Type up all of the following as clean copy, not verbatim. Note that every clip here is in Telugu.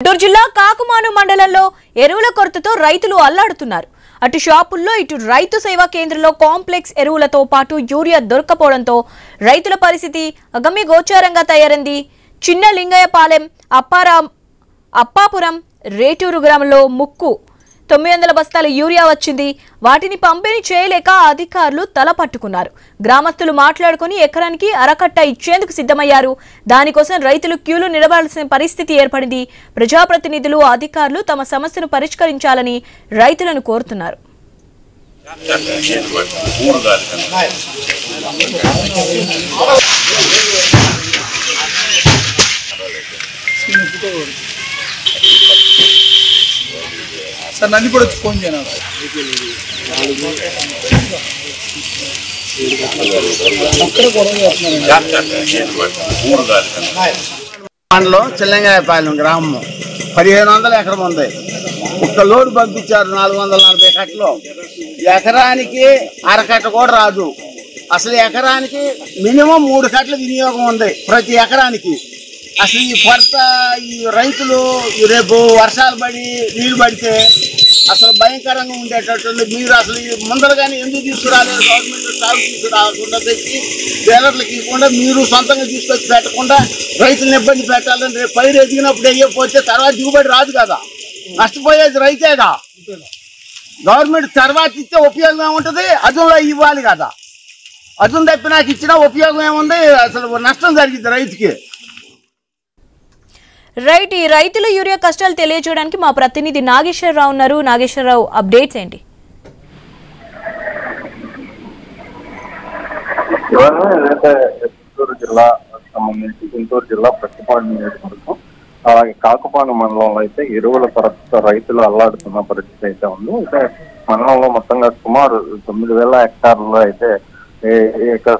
గుంటూరు జిల్లా కాకుమాను మండలంలో ఎరువుల కొరతతో రైతులు అల్లాడుతున్నారు. అటు షాపుల్లో ఇటు రైతు సేవా కేంద్రంలో కాంప్లెక్స్ ఎరువులతో పాటు యూరియా దొరకపోవడంతో రైతుల పరిస్థితి అగమ్యగోచరంగా తయారైంది. చిన్న లింగయ్యపాలెం, అప్పాపురం, రేటూరు గ్రామంలో 900 బస్తాల యూరియా వచ్చింది. వాటిని పంపిణీ చేయలేక అధికారులు తలపట్టుకున్నారు. గ్రామస్తులు మాట్లాడుకుని ఎకరానికి అరకట్ట ఇచ్చేందుకు సిద్ధమయ్యారు. దానికోసం రైతులు క్యూలు నిలబడాల్సిన పరిస్థితి ఏర్పడింది. ప్రజాప్రతినిధులు, అధికారులు తమ సమస్యను పరిష్కరించాలని రైతులను కోరుతున్నారు. సార్ నన్ను కూడా ఫోన్ చేయను. మండలం చిల్లంగాయపాలెం గ్రామం 1500 ఎకరం ఉంది. ఒక్క లోడ్ పంపించారు 440 కట్టలు. ఎకరానికి అరకట్ట కూడా రాదు. అసలు ఎకరానికి మినిమం 3 కట్టల వినియోగం ఉంది ప్రతి ఎకరానికి. అసలు ఈ కొరత ఈ రైతులు రేపు వర్షాలు పడి నీళ్లు పడితే అసలు భయంకరంగా ఉండేటట్టు మీరు అసలు ముందరగానే ఎందుకు తీసుకురాలేదు? గవర్నమెంట్ స్టాక్ తీసుకురాకుండా పెట్టి డీలర్లకు ఇవ్వకుండా మీరు సొంతంగా తీసుకొచ్చి పెట్టకుండా రైతులను ఇబ్బంది పెట్టాలని రేపు పైరు ఎదిగినప్పుడు అయ్యకపోతే తర్వాత దిగుబడి రాదు కదా, నష్టపోయేది రైతేగా. గవర్నమెంట్ తర్వాత ఇస్తే ఉపయోగం ఏముంటుంది? అదులో ఇవ్వాలి కదా. అదును తప్పి నాకు ఇచ్చినా ఉపయోగం ఏముంది? అసలు నష్టం జరిగింది రైతుకి. రైట్, ఈ రైతుల యూరియా కష్టాలు తెలియజేయడానికి మా ప్రతినిధి నాగేశ్వరరావు ఉన్నారు. నాగేశ్వరరావు, అప్డేట్స్ ఏంటి? గుంటూరు జిల్లా సంబంధించి గుంటూరు జిల్లా ప్రతిపాడు నియోజకవర్గం అలాగే కాకుపాను మండలంలో అయితే ఎరువుల కొరత రైతులు అల్లాడుతున్న పరిస్థితి అయితే ఉంది. అయితే మండలంలో మొత్తంగా సుమారు 9000 హెక్టార్లలో అయితే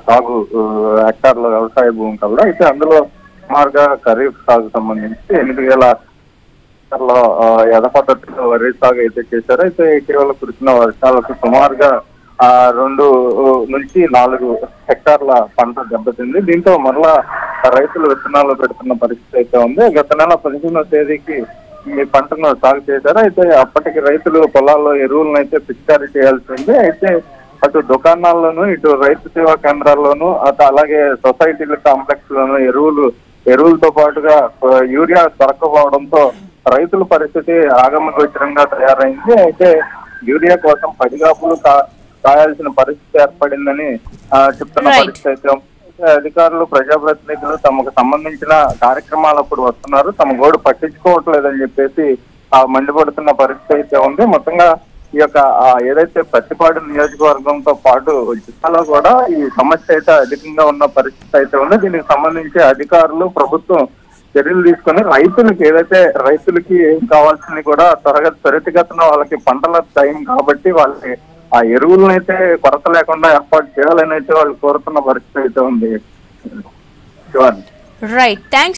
సాగు హెక్టార్ల వ్యవసాయ భూమి కల్లా అయితే అందులో సుమారుగా ఖరీఫ్ సాగు సంబంధించి 8000 హెక్టార్ల యథ పద్ధతిలో వరి సాగు అయితే చేశారు. అయితే ఇటీవల కురిసిన వర్షాలకు సుమారుగా 2 నుంచి 4 హెక్టార్ల పంట దెబ్బతింది. దీంతో మరలా రైతులు విత్తనాలు పెడుతున్న పరిస్థితి అయితే ఉంది. గత నెల 15వ తేదీకి ఈ పంటను సాగు చేశారు. అయితే అప్పటికి రైతులు పొలాల్లో ఎరువులను అయితే పిచికారీ చేయాల్సి ఉంది. అయితే అటు దుకాణాల్లోనూ ఇటు రైతు సేవా కేంద్రాల్లోనూ అలాగే సొసైటీల కాంప్లెక్స్ లోను ఎరువులతో పాటుగా యూరియా దొరకపోవడంతో రైతుల పరిస్థితి ఆగమగోచరంగా తయారైంది. అయితే యూరియా కోసం పడిగాపులు కాయాల్సిన పరిస్థితి ఏర్పడిందని చెప్తున్న పరిస్థితి అయితే అధికారులు, ప్రజాప్రతినిధులు తమకు సంబంధించిన కార్యక్రమాలప్పుడు వస్తున్నారు, తమ గోడు పట్టించుకోవట్లేదని చెప్పేసి మండిపడుతున్న పరిస్థితి అయితే ఉంది. మొత్తంగా ఈ యొక్క ఏదైతే ప్రతిపాడు నియోజకవర్గంతో పాటు జిల్లాలో కూడా ఈ సమస్య అయితే అధికంగా ఉన్న పరిస్థితి అయితే ఉంది. దీనికి సంబంధించి అధికారులు, ప్రభుత్వం చర్యలు తీసుకొని రైతులకి ఏదైతే రైతులకి ఏం కావాల్సింది కూడా త్వరితగతిన వాళ్ళకి పంటల టైం కాబట్టి వాళ్ళకి ఆ ఎరువులను అయితే కొరత లేకుండా ఏర్పాటు చేయాలని అయితే వాళ్ళు కోరుతున్న పరిస్థితి అయితే ఉంది. Right, thanks.